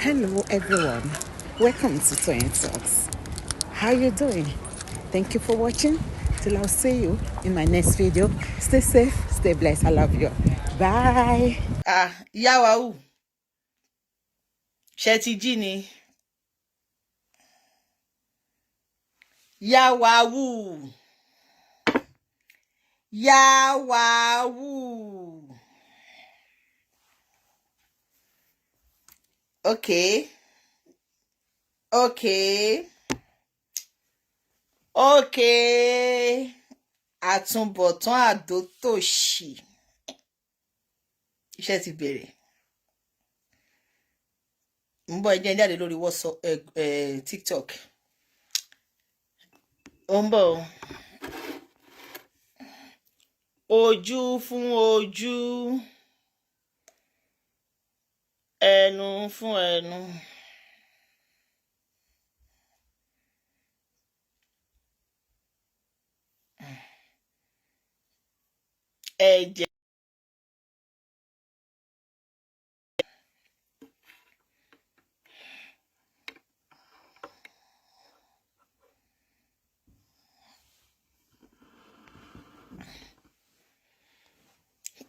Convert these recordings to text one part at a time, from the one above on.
Hello everyone, welcome to Toyeen Talks. How you doing? Thank you for watching. Till I'll see you in my next video. Stay safe, stay blessed. I love you. Bye. Yawawu. Ṣé jí ni. Yawawu. Okay. Àtúnbọ̀tán àdótòṣì. Iṣẹ́ ti bẹ̀rẹ̀. Ń bọ̀ ẹjẹ́ jáde lórí WhatsApp TikTok. Ó ń bọ̀. Ojú fún ojú. Ẹnu fún ẹnu. Ẹ̀jẹ̀.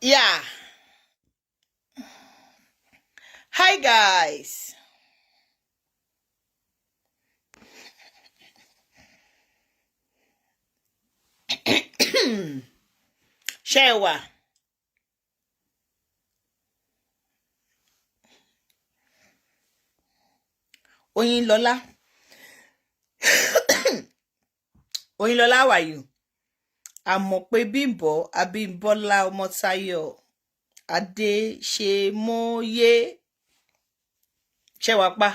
Yeah. Hi guys. Ṣé ẹ wà? Oyinlọ́lá. Oyinlọ́lá, how are you? Àmọ̀ pé Bímbọ́ Abímbọ́lá Ọmọ́táyọ̀ Adéṣemóyé ṣé wàá pa.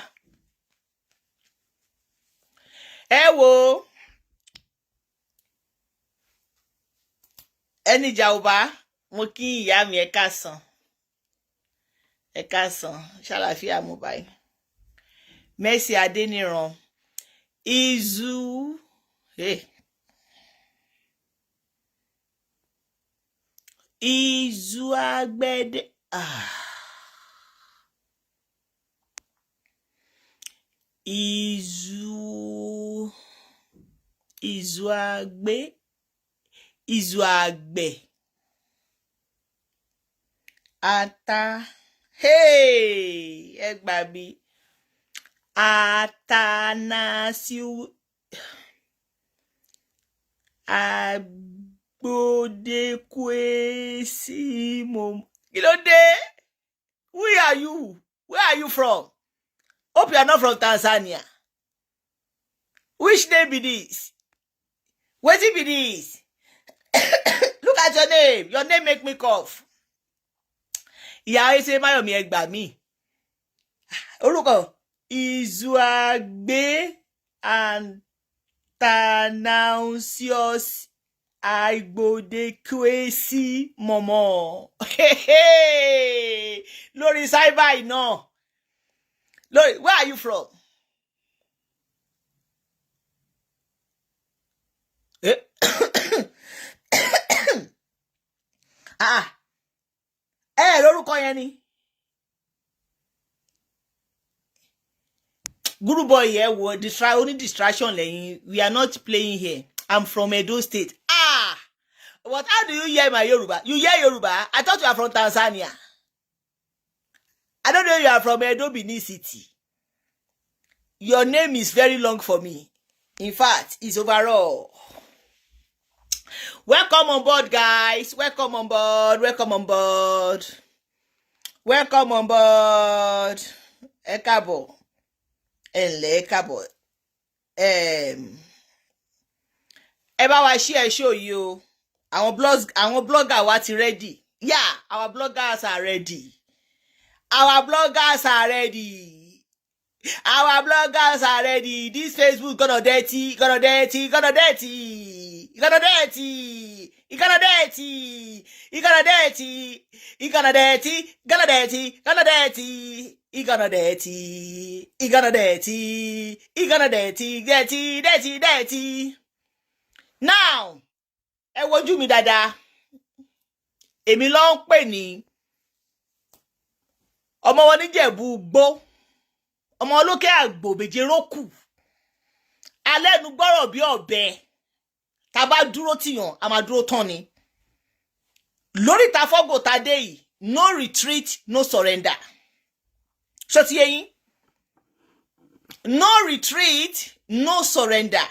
Ẹ wo ẹni ìjà ò bá mo kí ìyá mi ẹ káàsán ṣàlàáfíà mo báyìí. Mercy Adéníran Izu Izu Agbẹ́dẹ Izu Àgbẹ̀ ata ẹ gbà mí atanasiu agbodekwesi mo kí ló dé. Who are you? Where are you from? Hope you are not from Tanzania. Which name be this? Wetin be this? Look at your name. Your name make me cough. Ìyá ẹsẹ Máyọ̀mí ẹ gbà mí. Orúkọ Izuagbe Antanausius Agbodekwesi mọ̀mọ́. Lórí cyber iná. Lórí, where are you from? Lórúkọ yẹn ni. Guru boy here wo only distraction lẹ́yìn. We are not playing here. I'm from Edo State. But how do you hear my Yoruba? You hear Yoruba? I thought you are from Tanzania. I don't know you are from Edo Benin City. Your name is very long for me. In fact, it's overall. Welcome on board, guys. Welcome on board. Ẹ káàbọ̀. Ẹ káàbọ̀. Ẹ bá wa share show yìí o. Àwọn blogger wa ti ready. Yeah, our bloggers are ready. This Facebook gonna dirty. Now, ẹ wojú mi dáadáa. Èmi ló ń pè ní ọmọ wọn níjẹ̀bú gbó. ọmọ olókè àgbò méje rókù alẹ́nu gbọ́rọ̀ bí ọ̀bẹ tá bá dúró tìyàn a máa dúró tán ni lórí ta fọ́gò ta dé yìí no retreat no surrender ṣó ti yé yín no retreat no surrender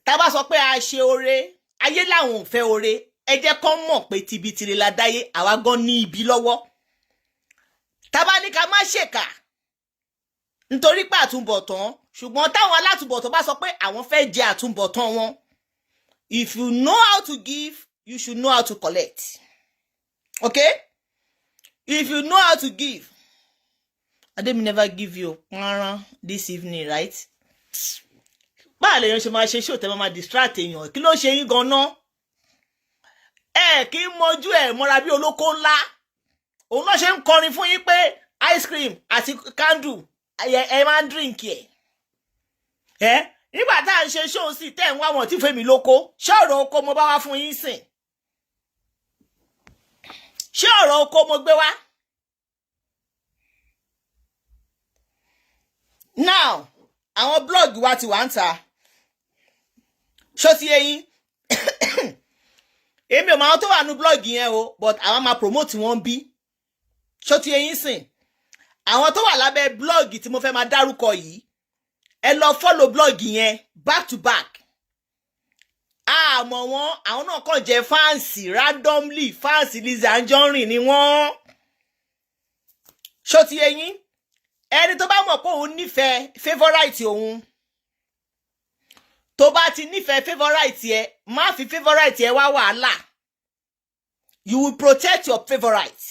tá bá sọ pé a ṣe oore ayé làwọn ò fẹ́ oore ẹ jẹ́ kán mọ̀ pé tibitire la dáyé àwa gan ní ibi lọ́wọ́ tá bá ní ká má ṣèkà nítorí pé àtúbọ̀tán ṣùgbọ́n táwọn alátúbọ̀tán bá sọ pé àwọn fẹ́ jẹ àtúbọ̀tán wọn if you know how to give you should know how to collect okay if you know how to give Ademi never give you this evening right báà lèèyàn ṣe máa ṣe ṣó tẹ́ máa distract èèyàn kí ló ṣe yín gan-an kí n mọjú mọ́ra bí olóko ńlá òun náà ṣe ń kọrin fún yín pé ice cream àti candle ẹ máa ń drink nígbà tá à ń ṣe ṣóun sí tẹ́ ń wá wọn tí fẹ́mi lóko ṣé ọ̀rọ̀ oko mo bá wá fún yín sìn ṣé ọ̀rọ̀ oko mo gbé wá now àwọn blog wa ti wà ń ta ṣó ti yé yín èmi ò mọ àwọn tó wà ní blog yẹn o but àwọn máa promote wọn bí ṣó ti yé yín sìn àwọn tó wà lábẹ́ blog tí mo fẹ́ máa dárúkọ yìí ẹ lọ follow blog yẹn back to back àmọ́ wọn àwọn náà kàn jẹ́ fáǹsì randomly fáǹsì Lizzy Anjorin ni wọ́n ṣó ti yé yín ẹni tó bá mọ̀ pé òun nífẹ̀ẹ́ favourite òun tó bá ti nífẹ̀ẹ́ favourite ẹ má fi favourite ẹ wá wàhálà you will protect your favourite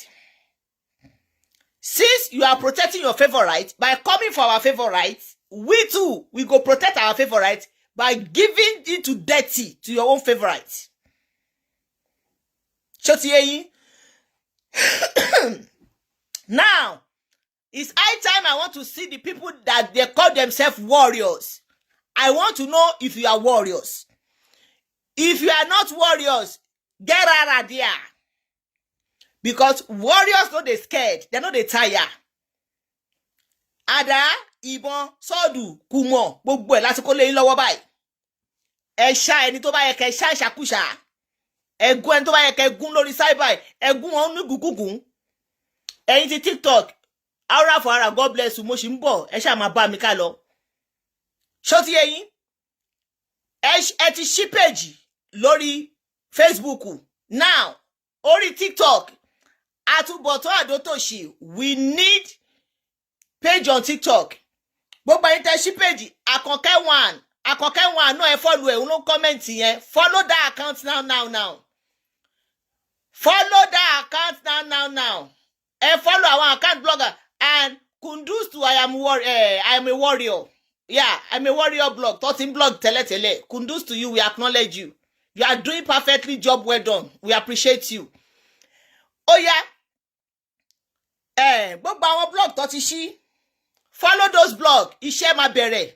since you are protecting your favourite by coming for our favourite we too we go protect our favourite by giving it to dirty to your own favourite ṣó ti yé yín now it's high time I want to see the people that they call themselves warriors. I want to know if you are warriors. If you are not warriors, get out of there. Because warriors no dey scared, they no dey tire. Ada, ìbọn, sọ́ọ̀dù, kùmọ̀, gbogbo ẹ̀ láti kó lé yín lọ́wọ́ báyìí. Ẹ ṣá ẹni tó bá yẹ kẹ́ ṣá ìṣàkúṣà. Ẹ gún ẹni tó bá yẹ kẹ́ gún lórí cyber, ẹ gún wọn ní gùgùgùn. Ẹ̀yin ti TikTok, ara for ara, God bless you, mo ṣì ń bọ̀, ẹ ṣá máa bá mi ká lọ. Ṣó ti yé yín? Ẹ ti ṣí page lórí Facebook. Now, orí TikTok, àtúbọ̀tán àdótòṣì, we need page on TikTok. Gbogbo ẹ̀yin tẹ́ ṣí page, Àkànkẹ́ one náà ẹ follow ẹ̀, òun ló comment yẹn. Follow that account now. Follow that account now. Ẹ follow àwọn account blogger and kundus to I am a warrior. Yeah, I'm a warrior blog. 13 blog tele. Kundus to you, we acknowledge you. You are doing perfectly job well done. We appreciate you. Oh yeah. Gbogbo àwọn blog tó ti ṣí. Follow those blog. Iṣẹ́ máa bẹ̀rẹ̀.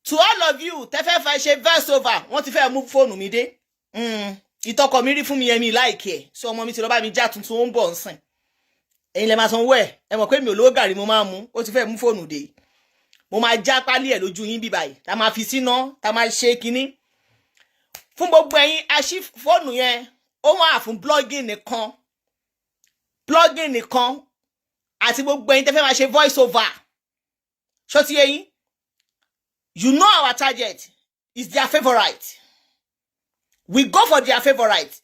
To all of you, tẹ́ fẹ́ fẹ́ ṣe verse over. Wọ́n ti fẹ́ mú fóònù mi dé. Ìtọ́kọ̀ mi rí fún mi yẹn mi like ẹ̀. So ọmọ mi ti lọ bá mi já tuntun ó ń bọ̀ nsìn. Ẹ̀yin lẹ máa sanwó ẹ̀. Ẹ mọ̀ pé mi ò lówó gàrí mo máa mú. Ó ti fẹ́ mú fóònù dé. Mo máa já pálí ẹ̀ lójú yín bí báyìí. Tá máa fi síná, tá máa ṣe kinní. Fún gbogbo ẹ̀yin a ṣí fóònù yẹn, ó wà fún blogging nìkan. Blogging nìkan. Àti gbogbo ẹ̀yin tẹ́ fẹ́ máa ṣe voice over. Ṣó ti yé yín? You know our target is their favorite. We go for their favorite.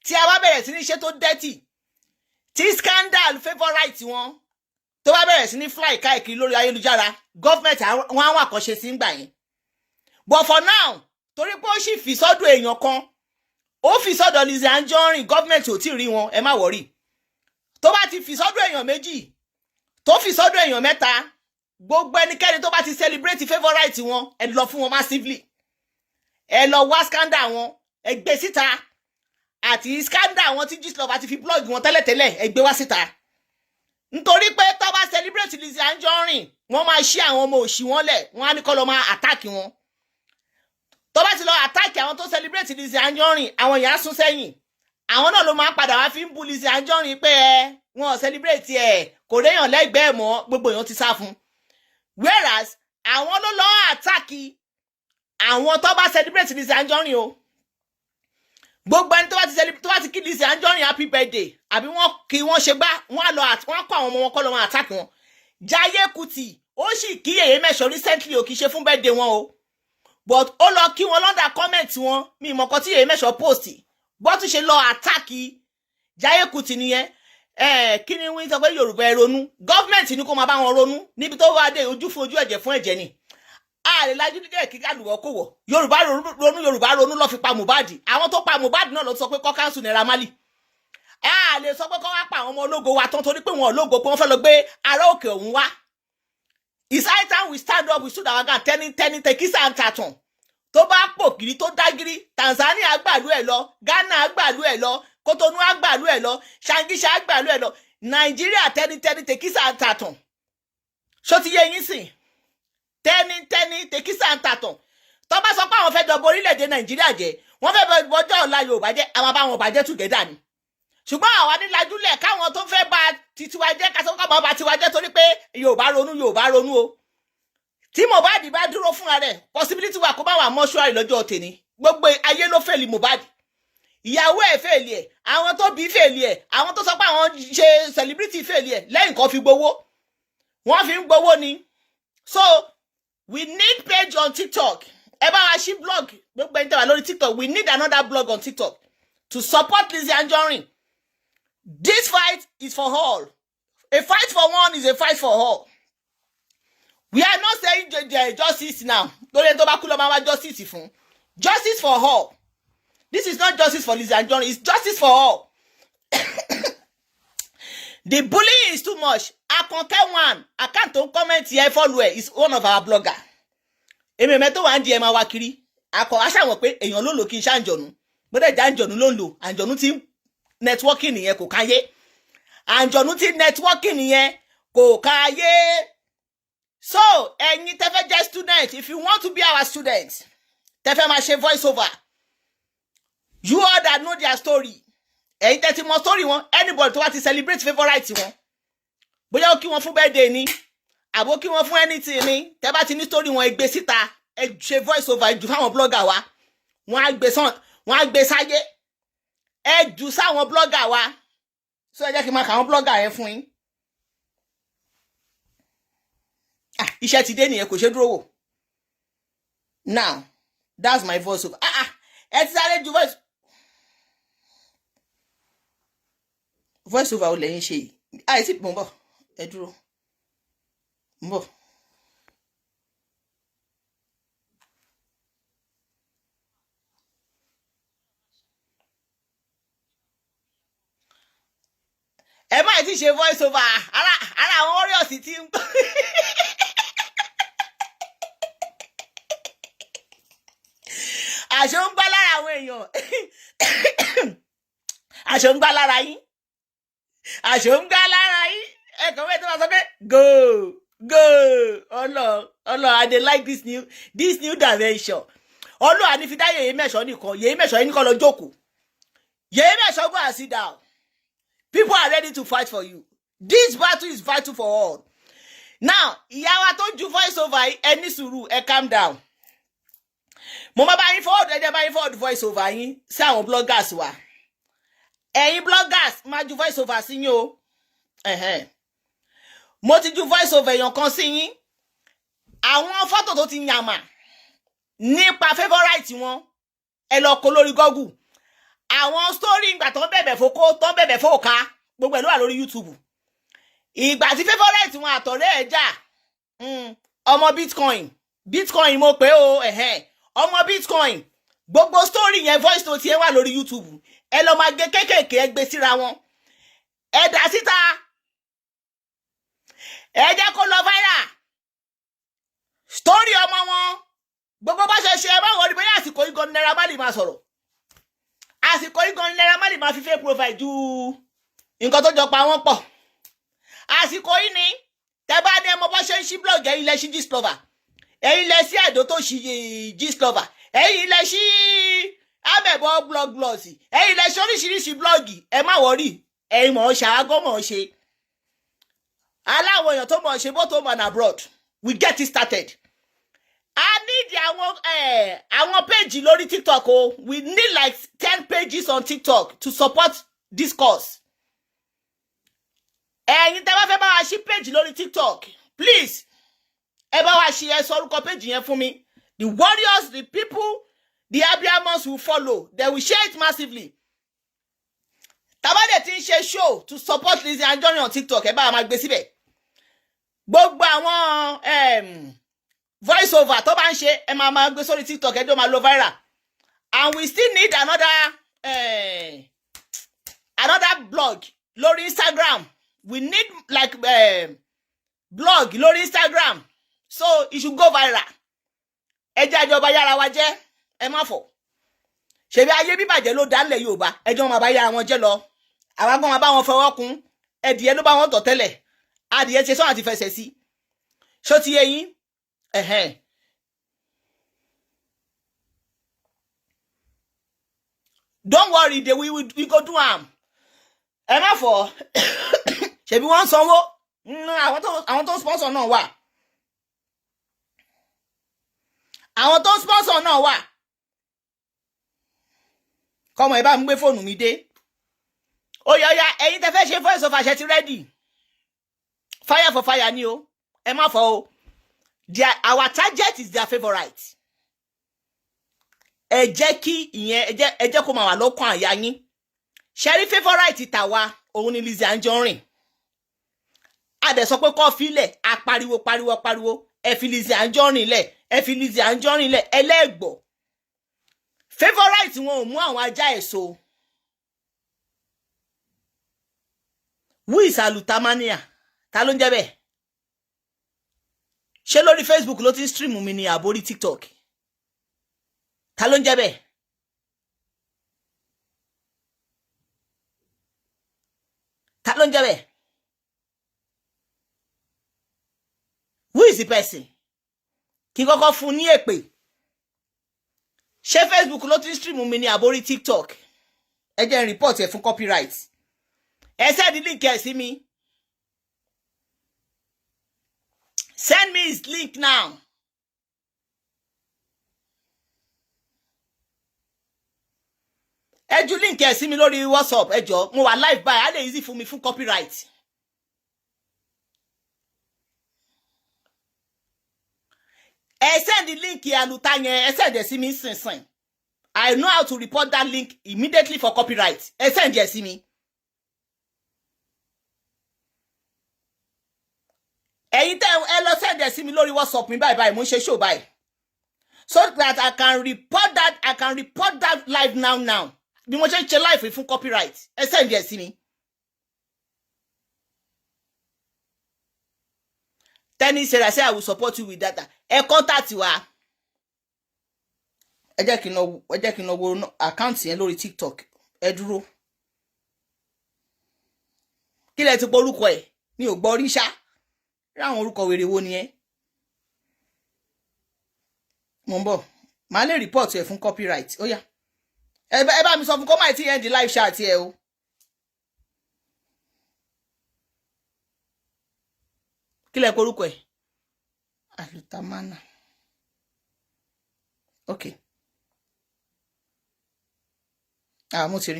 Tí a bá bẹ̀rẹ̀ sí ní ṣe tó dirty. Tí scandal favorite wọn. Tó bá bẹ̀rẹ̀ sí ní fly káàkiri lórí ayélujára. Government wọn àwọn àkànṣe sí ń gbà yín. But for now, torí pé ó sì fi sọ́dọ̀ èèyàn kan. Ó fi sọ́dọ̀ Lizzy Anjorin, government ò tí rí wọn, ẹ má worry. Tó bá ti fi sọ́dọ̀ èèyàn méjì. Tó fi sọ́dọ̀ èèyàn mẹ́ta. Gbogbo ẹnikẹ́ni tó bá ti celebrate favorite wọn, ẹ lọ fún wọn massively. Ẹ lọ wá scandal wọn, ẹ gbé síta. Àti scandal wọn tí Gistlover àti fi blog wọn tẹ́lẹ̀tẹ́lẹ̀, ẹ gbé wá síta. Nítorí pé tó bá celebrate Lizzy Anjorin, wọ́n máa ṣí àwọn ọmọ òṣì wọn lẹ̀, wọ́n á ní kó lọ máa attack wọn. Tó bá ti lọ attack àwọn tó celebrate Lizzy Anjorin, àwọn èèyàn sún sẹ́yìn. Àwọn náà ló máa padà wá fi ń bú Lizzy Anjorin pé wọn celebrate ẹ̀ kò réyàn lẹ́gbẹ̀ẹ́ mọ́ gbogbo èèyàn ti sá fún whereas àwọn ló lọ àtàkì àwọn tó bá celebrate Lizzy Anjorin o gbogbo ẹni tó bá ti kí Lizzy Anjorin happy birthday àbí wọ́n kí wọ́n ṣe gbá wọ́n kọ́ àwọn ọmọ wọn kọ́ lọ wọn attack wọn Jaiye Kuti ó sì kí Yèyé Mẹ́sọ̀ recently ò kì í ṣe fún birthday wọn o but ó lọ kí wọn lọ́dà comment wọn mi ìmọ̀ kan tí Yèyé Mẹ́sọ̀ post bó tún ṣe lọ attack Jaiye Kuti nìyẹn kí ni wọ́n sọ pé Yorùbá ẹ ronú gọ́ọ̀mẹ̀ntì ni kó máa bá wọn ronú níbi tó wá dé ojú fún ojú ẹ̀jẹ̀ fún ẹ̀jẹ̀ ni ààrẹ lajú dídẹ̀ kí kálùwọ̀ kò wọ̀ Yorùbá ronú lọ fi pa Mohbad àwọn tó pa Mohbad náà lọ sọ pé kọ́ káńsù Naira Marley a lè sọ pé kọ́ wá pa àwọn ọmọ ológo wa tán torí pé wọn ológo pé wọ́n fẹ́ lọ gbé ará òkè òun wá it's high time we stand up we stood our ground tẹ́ni Tekisa and Taton tó bá pò kiri tó dágírí Tanzania gbàlú ẹ̀ lọ Ghana gbàlú ẹ̀ lọ Kotonu gbàlú ẹ̀ lọ Shangisha gbàlú ẹ̀ lọ Nàìjíríà tẹ́ni Tekisa and Taton ṣó ti yé yín sìn tẹ́ni Tekisa and Taton tó bá sọ pé àwọn fẹ́ jọba orílẹ̀-èdè Nàìjíríà jẹ́ wọ́n fẹ́ bọjọ́ ọ̀la Yorùbá jẹ́ àwọn bá wọn bàjẹ́ together ni ṣùgbọ́n àwa ní lajúlẹ̀ káwọn tó fẹ́ bá titiwa jẹ́ kásán kọ́ bá tiwa jẹ́ torí pé Yorùbá ronú o tí Mohbad bá dúró fúnra rẹ̀ possibility wà kó bá wà mọ́ṣúárì lọ́jọ́ tèmi gbogbo ayé ló fèlì Mohbad ìyàwó ẹ̀ fèlì ẹ̀ àwọn tó bí fèlì ẹ̀ àwọn tó sọ pé àwọn ṣe celebrity fèlì ẹ̀ lẹ́yìn kan fi gbowó wọ́n fi ń gbowó ni so we need page on TikTok ẹ bá wa ṣí blog gbogbo ẹni tẹ́ wà lórí TikTok we need another blog on TikTok to support Lizzy Anjorin. This fight is for all. A fight for one is a fight for all. We are not saying justice now. Justice for all. This is not justice for Lizzy Anjorin. It's justice for all. The bullying is too much. I can't tell one. I can't comment here follow it. It's one of our blogger. Èmi meto wa ndie ma wa kiri. Ako asa won pe èyàn ló lò kin ṣanjonu. Bo de janjonu ló lò. Anjonu ti networking nìyẹn kò káyé. Anjonu ti networking nìyẹn kò káyé. So, ẹ̀yin tẹ́ fẹ́ jẹ́ student, if you want to be our students, tẹ́ fẹ́ máa ṣe voice over. You all that know their story. Ẹ̀yin tẹ́ ti mọ story wọn, anybody tó wá ti celebrate favorite wọn. Bóyá ó kí wọn fún birthday ni, àbó kí wọn fún anything ni, tẹ́ bá ti ní story wọn ẹ gbé síta, ẹ ṣe voice over ẹ jù fáwọn blogger wa. Wọ́n á gbé sáyé. Ẹ jù sáwọn blogger wa. So ẹ jẹ́ kí n máa kà àwọn blogger yẹn fún yín. Iṣẹ́ ti dé nìyẹn kò ṣe dúró wò. Now, that's my voice over. Ẹ ti sáré ju voice over ò lẹ́yìn ṣe yìí. Àìsí mò ń bọ̀, ẹ dúró. Ń bọ̀. Ẹ má ti ṣe voice over ara àwọn warriors tí ń gbọ́. Àṣọ ń gbá lára àwọn èèyàn. Àṣọ ń gbá lára yín. Àṣọ ń gbá lára yín. Ẹ kàn wé tó máa sọ pé go ọlọ I dey like this new dimension. Ọlọ àní fi dá Yèyé Mẹ́sọ̀ nìkan. Yèyé Mẹ́sọ̀ yín nìkan lọ jókòó. Yèyé Mẹ́sọ̀ go and sit down. People are ready to fight for you. This battle is vital for all. Now, ìyá wa tó ju voice over ẹ ní sùúrù, ẹ calm down. Mo máa bá yín forward voice over yín sí àwọn bloggers wa. Ẹ̀yin bloggers máa ju voice over sí yín o. Mo ti ju voice over èèyàn kan sí yín. Àwọn fọ́tò tó ti yàmà nípa favorite wọn ẹ lọ kó lórí Google. Àwọn story ìgbà tó ń bẹ̀bẹ̀ fòkó tó ń bẹ̀bẹ̀ fòká gbogbo ẹ̀ ló wà lórí YouTube. Ìgbà tí favorite wọn àtọ̀rẹ́ ẹ̀ jà ọmọ Bitcoin mo pé o ọmọ Bitcoin gbogbo story yẹn voice note yẹn wà lórí YouTube. Ẹ lọ máa gé kékèké ẹ gbé síra wọn. Ẹ dá síta. Ẹ jẹ́ kó lọ viral. Story ọmọ wọn gbogbo bá ṣe ẹ bá wọ́n rí bóyá àsìkò igan Naira Marley máa sọ̀rọ̀. Àsìkò igan Naira Marley máa fi fake profile ju nǹkan tó jọ pa wọ́n pọ̀. Àsìkò yìí ni tẹ́ bá ní ọmọ bá ṣe ń ṣí blog ẹ̀yin lẹ ṣí gist lover. Ẹ̀yin lẹ sí àdó tó ṣí gist lover. Ẹ̀yin lẹ ṣí amẹ̀bọ̀ blogs. Ẹ̀yin lẹ ṣí oríṣiríṣi blog. Ẹ má worry. ẹ̀yin mọ̀ ṣe àgọ́ mọ̀ ṣe aláwọ̀ èèyàn tó mọ̀ ṣe both home and abroad we get it started. I need àwọn page lórí TikTok o. We need like 10 pages on TikTok to support this cause. Ẹ̀yin tẹ́ bá fẹ́ bá wa ṣí page lórí TikTok, please. Ẹ bá wa ṣí ẹ sọ orúkọ page yẹn fún mi. The warriors, the people, the Abiamos will follow. They will share it massively. Tabade ti ń ṣe show to support Lizzy Anjorin on TikTok. Ẹ bá wa máa gbé síbẹ̀. Gbogbo àwọn voice over tó bá ń ṣe ẹ máa gbé sórí TikTok ẹ jọ máa lọ viral. And we still need another blog lórí Instagram. We need like blog lórí Instagram. So it should go viral. Ẹ jẹ́ àjọba yára wa jẹ́ ẹ má fọ̀. Ṣebí ayé bíbàjẹ́ ló dá nílẹ̀ Yorùbá ẹjọ́ máa bá yára wọn jẹ́ lọ. Àwọn gan máa bá wọn fọwọ́ kún. Ẹdìyẹ ló bá wọn tọ̀ tẹ́lẹ̀. Adìyẹ ṣe sọ́nà àti fẹsẹ̀ sí. Ṣó ti yé yín? Don't worry, we go do am. Ẹ má fọ̀. Ṣebí wọ́n sanwó. Àwọn tó sponsor náà wà. Àwọn tó sponsor náà wà. Kọ́mọ ẹ bá ń gbé fóònù mi dé. Ó yá ẹ̀yin tẹ́ fẹ́ ṣe voice of àṣẹ ti ready. Fire for fire ni o. Ẹ má fọ̀ o. Our target is their favorite. Ẹ jẹ́ kí ìyẹn ẹ jẹ́ kó máa wà lọ́kàn àyà yín. Ṣẹ́rí favorite tàwa òun ni Lizzy Anjorin. A dẹ̀ sọ pé kó filẹ̀ a pariwo. Ẹ fi Lizzy Anjorin lẹ̀. Ẹ fi Lizzy Anjorin lẹ̀ ẹlẹ́gbọ̀. Favorite wọn ò mú àwọn ajá èso. Who is Alutamania? Ta ló ń jẹ́ bẹ́ẹ̀? Ṣé lórí Facebook ló ti ń stream mi ní àbórí TikTok? Ta ló ń jẹ́ bẹ́ẹ̀? Ta ló ń jẹ́ bẹ́ẹ̀? Who is the person? Kí kọ́kọ́ fún ní èpè. Ṣé Facebook ló ti ń stream mi ní àbórí TikTok? Ẹ jẹ́ n report ẹ̀ fún copyright. Ẹ send link ẹ̀ sí mi. Send me his link now. Ẹ ju link ẹ̀ sí mi lórí WhatsApp ẹ jọ̀ọ́ mo wà live by a lè easy fún mi fún copyright. Ẹ send the link aluta yẹn ẹ send ẹ̀ sí mi sínsìn. I know how to report that link immediately for copyright. Ẹ send ẹ̀ sí mi. Ẹ̀yin tẹ́ ẹ lọ send ẹ̀ sí mi lórí WhatsApp mi bye mo ń ṣe show bye. So that I can report that live now. Bí mo ṣe ń ṣe live fún copyright. Ẹ send ẹ̀ sí mi. Tenny said I say I will support you with data. Ẹ contact wa. Ẹ jẹ́ kí n lọ wo account yẹn lórí TikTok. Ẹ dúró. Kí lẹ ti pọ orúkọ ẹ̀? Mi ò gbọ́ rí ṣá. Ráwọn orúkọ wèrè wo ni ẹ? Mo ń bọ̀. Màá lè report ẹ̀ fún copyright. Ó yá. Ẹ bá mi sọ fún kó má ti end live chat ẹ o. Kí lẹ pọ orúkọ ẹ̀? Alutamana. Okay. Mo ti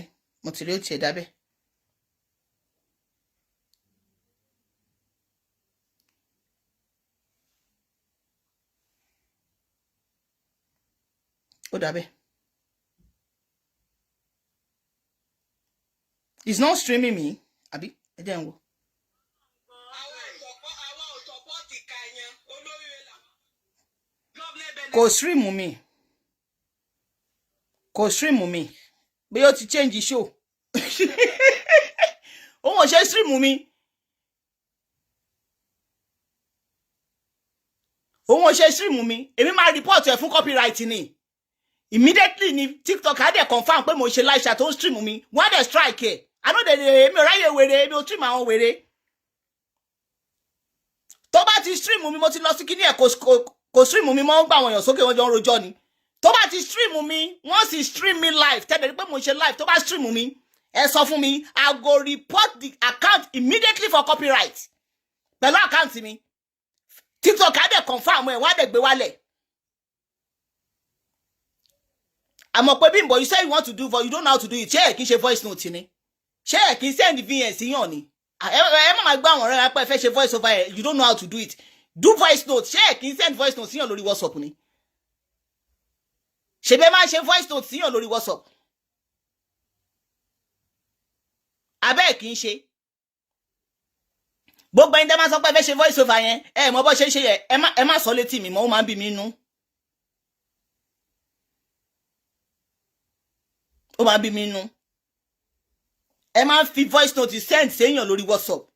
rí ó tiẹ̀ dábẹ́. Ó dábẹ́. It's not streaming me. Àbí ẹ jẹ́ n wò. Kò stream mi. Bí ó ti change show. Òun ò ṣe stream mi. Èmi máa report ẹ̀ fún copyright ni. Immediately ni TikTok á dẹ̀ confirm pé mo ṣe live chat tó ń stream mi. Wọ́n á dẹ̀ strike ẹ̀. I know that èmi ò ráyè wèrè, èmi ò stream àwọn wèrè. Tó bá ti stream mi mo ti lọ sí kíní ẹ̀ kò stream mi mọ́ ń gbà àwọn èèyàn sókè wọ́n jọ ń rojọ́ ni. Tó bá ti stream mi wọ́n sì stream mi live tẹ́lẹ̀ pé mo ṣe live tó bá stream mi ẹ sọ fún mi, I go report the account immediately for copyright. Pẹ̀lú account mi. TikTok á dẹ̀ confirm ẹ̀, wọ́n á dẹ̀ gbé wálẹ̀. Àmọ́ pé Bimbo, you say you want to do voice, you don't know how to do it. Ṣé ẹ̀ kí n ṣe voice note ni? Ṣé ẹ̀ kí n send VN sí yàn ni? Ẹ má máa gbọ́ àwọn ọ̀rẹ́ pé ẹ fẹ́ ṣe voice over ẹ̀, you don't know how to do it. Do voice note. Ṣé ẹ̀ kí n send voice note sí yàn lórí WhatsApp ni? Ṣé bẹ́ẹ̀ máa ṣe voice note sí yàn lórí WhatsApp? Abẹ́ kì í ṣe. Gbogbo ẹni tẹ́ máa sọ pé ẹ fẹ́ ṣe voice over yẹn, ẹ mọ̀ bó ṣe ń ṣe yẹ, ẹ má sọ létí mi mọ́, ó máa ń bí mi nú. Ó máa ń bí mi nú. Ẹ máa ń fi voice note send séyàn lórí WhatsApp.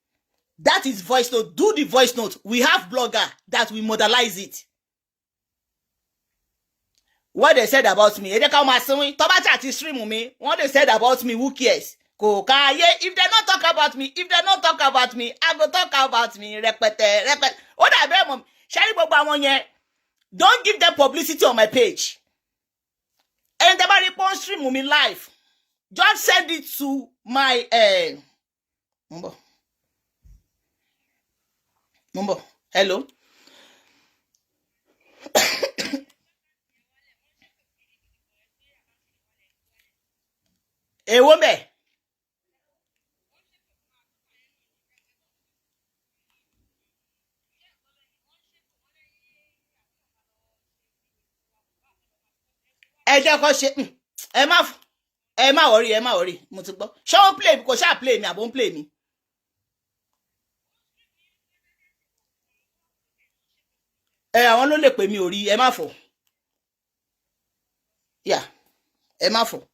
That is voice note. Do the voice note. We have blogger that we modelize it. What they said about me, ẹ jẹ́ ká máa sinmi. Tó bá ti stream mi, what they said about me, who cares? Kò káyé. If they not talk about me, I go talk about me. Rẹpẹtẹ. Ó dàbí ẹ̀ mọ̀, ṣẹ́rí gbogbo àwọn yẹn, don't give them publicity on my page. And tẹ́ bá rí pọ́n stream mi live, just send it to my Mumbo. Hello. Èwo ńbẹ̀? Ẹ jẹ́ kó ṣe ẹ má worry mo ti gbọ́. Ṣé wọ́n play kò ṣáà play mi àbò ń play mi? Àwọn ló lè pè mí orí, ẹ má fọ̀. Yeah, ẹ má fọ̀.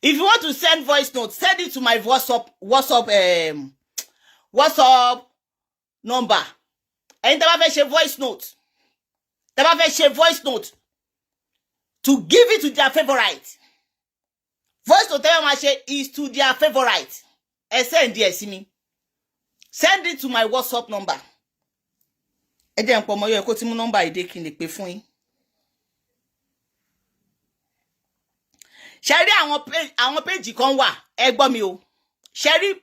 If you want to send voice note, send it to my WhatsApp number. Ẹ̀yin tẹ́ bá fẹ́ ṣe voice note, to give it to their favorite. Voice note tẹ́ bá máa ṣe is to their favorite. Ẹ send díẹ̀ sí mi. Send it to my WhatsApp number. Ẹ jẹ́ n pọ̀ mọ́ yọ kó tí mú number ìdè kí n lè pè fún yín. Sherry, àwọn page kan wà, ẹ gbọ́ mi o. Sherry,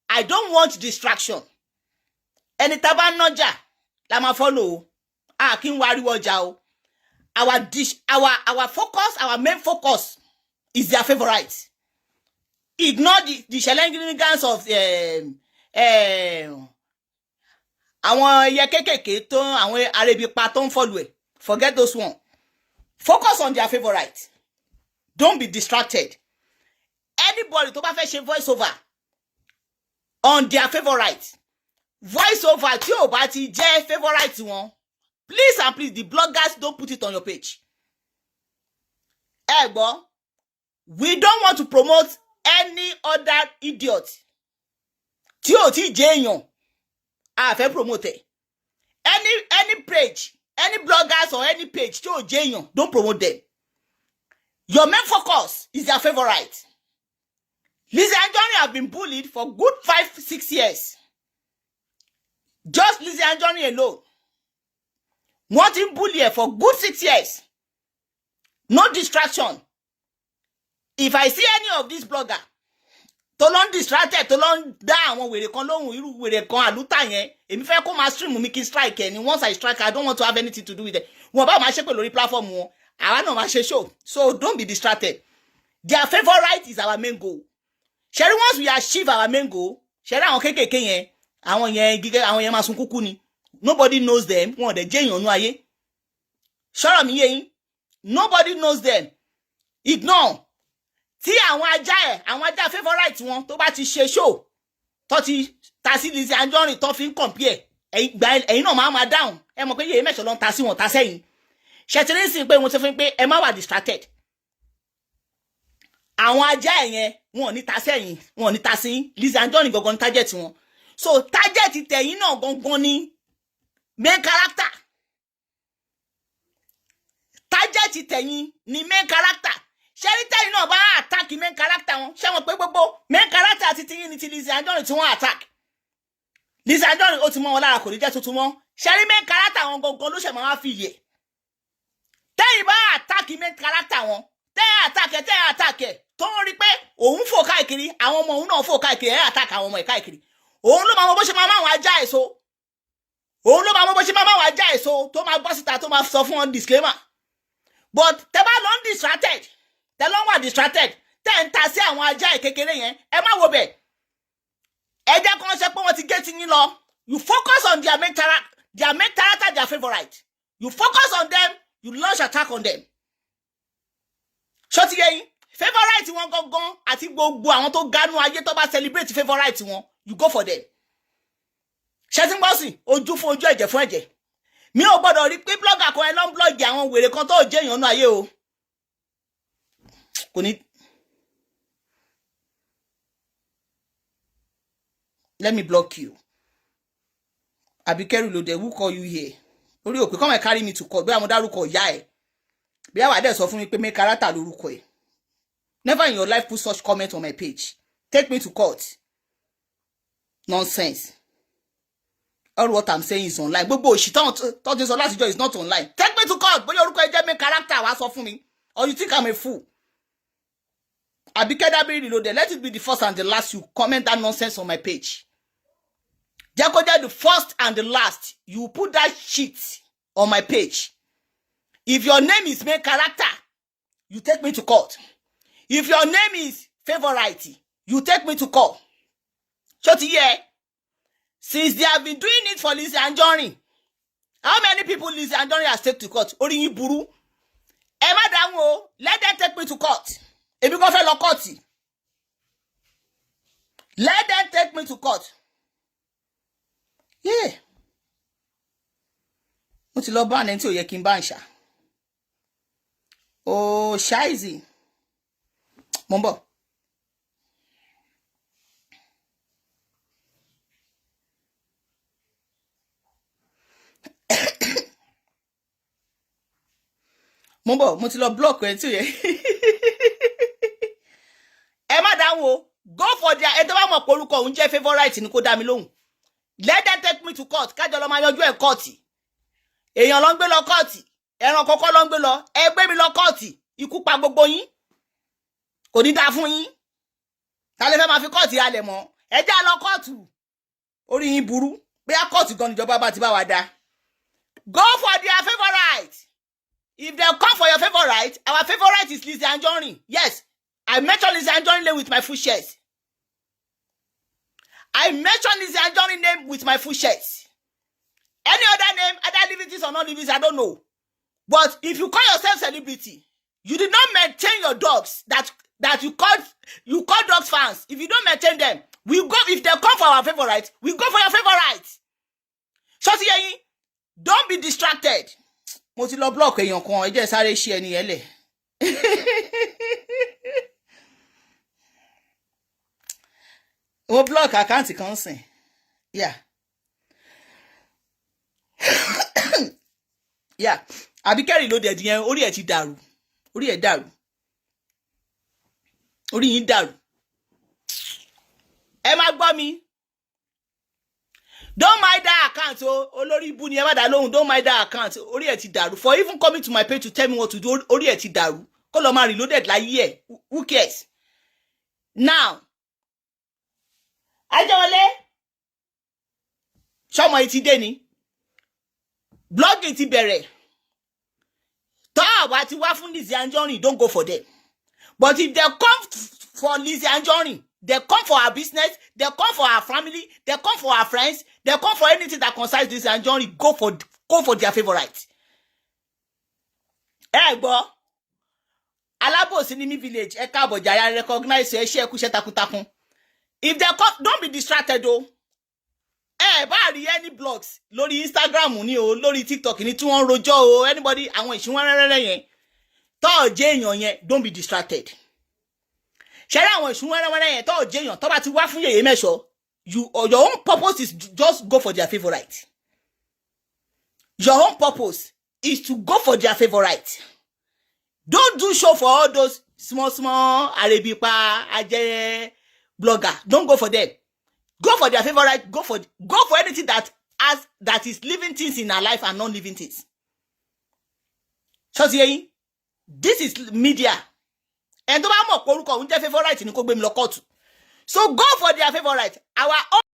I don't want distraction. Ẹni tá bá nájà la máa follow. Kí n wariwo ọjà o. Our focus, our main focus is their favorite. Ignore the shenanigans of àwọn ẹyẹ kékèké tó àwọn arebipa tó ń follow ẹ. Forget those one. Focus on their favorite. Don't be distracted. Anybody tó bá fẹ́ ṣe voice over on their favorite. Voice over tí ò bá ti jẹ́ favorite wọn. Please and please, the bloggers don't put it on your page. Egbo, we don't want to promote any other idiot. Tí ò ti jẹ́ èèyàn, a fẹ́ promote. Any page, any bloggers or any page tí ò jẹ́ èèyàn, don't promote them. Your main focus is their favorite. Lizzy Anjorin have been bullied for good 5-6 years. Just Lizzy Anjorin alone. Wanting bully her for good 6 years. No distraction. If I see any of these bloggers, tó lọ distracted, tó lọ dá àwọn wèrè kan lóhùn irú wèrè kan àlútà yẹn, èmi fẹ́ kó máa stream mi kí strike ẹni. Once I strike, I don't want to have anything to do with it. Wọ́n bá máa ṣe pé lórí platform wọn. Àwa náà máa ṣe show. So don't be distracted. Their favorite is our main goal. Sherry, once we achieve our main goal, Sherry àwọn kékèké yẹn, àwọn yẹn máa sun kúkú ni. Nobody knows them. Wọ́n dẹ̀ jẹ́ èèyàn nú ayé. Ṣọ́rọ̀ mi yé yín. Nobody knows them. Ignore. Tí àwọn ajá favorite wọn tó bá ti ṣe show, tó ti ta sí Lizzy Anjorin tó fi ń compare. Ẹ̀yin náà máa down. Ẹ mọ̀ pé yèé mẹ́sàn ló ń ta sí wọn ta sẹ́yìn. Ṣẹ̀tìrín sì pé mo ti fi pé ẹ má wà distracted. Àwọn ajá yẹn wọn ò ní ta sẹ́yìn, wọn ò ní ta sí Lizzy Anjorin gangan ní target wọn. So target tẹ̀yìn náà gangan ní main character. Target tẹ̀yìn ní main character. Ṣẹ́rí tẹ̀yìn náà bá attack main character wọn. Ṣé wọn pé gbogbo main character àti tẹ̀yìn ní ti Lizzy Anjorin tí wọ́n attack. Lizzy Anjorin ó ti mọ́ wọn lára kò ní jẹ́ tuntun mọ́. Ṣẹ́rí main character wọn gangan ló ṣe máa fi yẹ. Tẹ́yìn bá attack main character wọn, attack ẹ̀ tó ń rí pé òun fò káàkiri àwọn ọmọ òun náà fò káàkiri attack àwọn ọmọ ẹ̀ káàkiri òun ló máa mọ bó ṣe máa máwọn ajá èso òun ló máa mọ bó ṣe máa máwọn ajá èso tó máa bọ́ síta tó máa sọ fún wọn disclaimer but tẹ́ bá lọ ń distracted tẹ́ lọ ń wà distracted tẹ́ ń ta sí àwọn ajá ìkékeré yẹn ẹ má wo bẹ̀ ẹ jẹ́ kó ṣe pé wọ́n ti gé ti yín lọ you focus on their main character their favourite you focus on them you launch attack on them ṣó ti yé yín favourite wọn gangan àti gbogbo àwọn tó gánú ayé tó bá celebrate favourite wọn you go for them ṣe tí ń gbọ́ sí ojú fún ojú ẹ̀jẹ̀ fún ẹ̀jẹ̀ mi ò gbọ́dọ̀ rí pé blogger kan ẹ lọ ń blog àwọn wèrè kan tó jẹ́ èèyàn náà ayé o kò ní. Let me block you. Abikeru Lode, who call you here? Orí òpè come and carry me to court. Bí àwọn dárúkọ ìyá ẹ̀. Bí àwọn adé sọ fún mi pé make character lórúkọ ẹ̀. Never in your life put such comment on my page. Take me to court. Nonsense. All what I'm saying is online. Gbogbo òṣì tó ti sọ láti jọ is not online. Take me to court. Bóyá orúkọ ẹ jẹ́ make character wá sọ fún mi. Or you think I'm a fool? Abikeru Lode, let it be the first and the last you comment that nonsense on my page. Jacoja, the first and the last, you put that shit on my page. If your name is main character, you take me to court. If your name is favorite, you take me to court. Shorty, yeah. Since they have been doing it for Lizzy Anjorin, how many people Lizzy Anjorin has taken to court? Orin buru. Emma Danwo, let them take me to court. If you go for law court, let them take me to court. Yeah. Mo ti lọ bá ẹni tí ó yẹ kí n bá ń ṣá. Oh, Shaizi. Mo ń bọ̀. Mo ń bọ̀, mo ti lọ block ẹni tí ó yẹ. Ẹ má dáhùn o. Go for their ẹ tó bá mọ̀ pé orúkọ òun jẹ́ favorite ni kó dá mi lóhùn. Let them take me to court. Kájọ lọ máa yanjú ẹ̀ kọ́ọ̀tì. Èèyàn ló ń gbé lọ kọ́ọ̀tì. Ẹran kọ́kọ́ ló ń gbé lọ. Ẹ gbé mi lọ kọ́ọ̀tì. Ikú pa gbogbo yín. Kò ní dáa fún yín. Ta lè fẹ́ máa fi kọ́ọ̀tì halẹ̀ mọ́. Ẹ já lọ kọ́ọ̀tù. Orí yín burú. Bí a kọ́ọ̀tì gan níjọba bá ti bá wa dá. Go for their favorite. If they come for your favorite, our favorite is Lizzy Anjorin. Yes, I mentioned Lizzy Anjorin name with my full chest. I mentioned Lizzy Anjorin name with my full chest. Any other name, either liberties or not liberties, I don't know. But if you call yourself celebrity, you did not maintain your dogs that you call dogs fans. If you don't maintain them, we go. If they come for our favorite, we go for your favorite. Shorty, don't be distracted. Mo ti lọ block èèyàn kan, ẹ jẹ́ sáré ṣe ẹni yẹn lẹ̀. Mo block account kan sìn. Yeah. Yeah. Abikeru Lode yẹn orí ẹ̀ ti dàrú. Orí ẹ̀ dàrú. Orí yín dàrú. Ẹ má gbọ́ mi. Don't mind that account. Olórí ibu ni ẹ má dá lóhùn. Don't mind that account. Orí ẹ̀ ti dàrú. For even coming to my page to tell me what to do, orí ẹ̀ ti dàrú. Kó lọ máa reloaded láyé ẹ̀. Who cares? Now, Ajawale, ṣọmọ yìí ti dé ni. Blogging ti bẹ̀rẹ̀. Tó àwa ti wá fún Lizzy Anjorin, don't go for them. But if they come for Lizzy Anjorin, they come for our business, they come for our family, they come for our friends, they come for anything that concerns Lizzy Anjorin, go for their favorite. Egbo, Alábòsí ní mi village, ẹ káàbọ̀ jàre, recognize ẹ ṣe ẹkú ṣe takuntakun. If they come, don't be distracted though. Bá rí any blogs lórí Instagram ni o, lórí TikTok ni tí wọ́n rojọ́ o, anybody àwọn ìṣúnwọ́n rẹ́rẹ́rẹ́ yẹn. Tó jẹ́ èèyàn yẹn, don't be distracted. Ṣẹ́rí àwọn ìṣúnwọ́n rẹ́rẹ́rẹ́ yẹn tó jẹ́ èèyàn tó bá ti wá fún yèyé mẹ́ṣọ́, your own purpose is just go for their favorite. Your own purpose is to go for their favorite. Don't do show for all those small Arabipa, Ajere blogger. Don't go for them. Go for their favorite. Go for anything that is living things in our life and non-living things. So this is media. ẹni tó bá mọ̀ pé orúkọ òun jẹ́ favourite ni kó gbé mi lọ kóòtù. So go for their favourite. Our